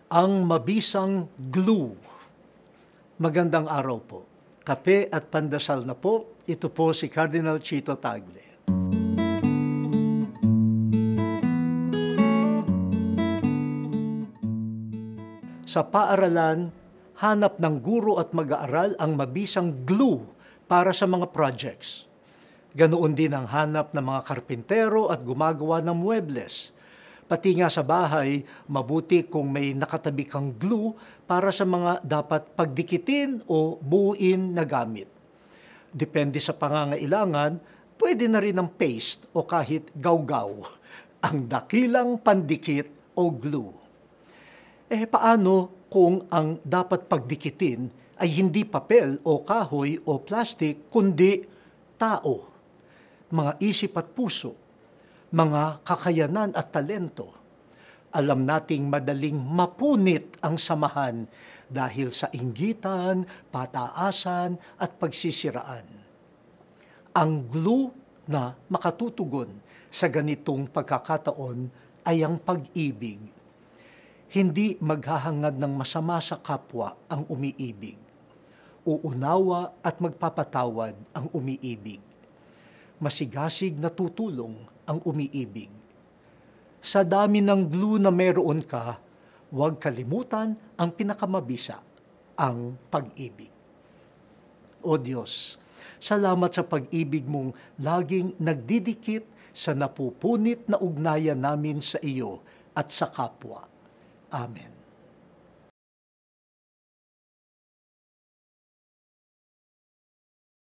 Ang mabisang glue. Magandang araw po. Kape at pandasal na po. Ito po si Cardinal Chito Tagle. Sa paaralan, hanap ng guro at mag-aaral ang mabisang glue para sa mga projects. Ganoon din ang hanap ng mga karpintero at gumagawa ng muebles. Pati nga sa bahay, mabuti kung may nakatabi kang glue para sa mga dapat pagdikitin o buuin na gamit. Depende sa pangangailangan, pwede na rin ng paste o kahit gawgaw, ang dakilang pandikit o glue. Paano kung ang dapat pagdikitin ay hindi papel o kahoy o plastic, kundi tao, mga isip at puso, mga kakayanan at talento? Alam nating madaling mapunit ang samahan dahil sa inggitan, pataasan at pagsisiraan. Ang glue na makatutugon sa ganitong pagkakataon ay ang pag-ibig. Hindi maghahangad ng masama sa kapwa ang umiibig. Uunawa at magpapatawad ang umiibig. Masigasig na tutulong ang umiibig. Sa dami ng glue na meron ka, huwag kalimutan ang pinakamabisa, ang pag-ibig. O Diyos, salamat sa pag-ibig mong laging nagdidikit sa napupunit na ugnayan namin sa iyo at sa kapwa. Amen.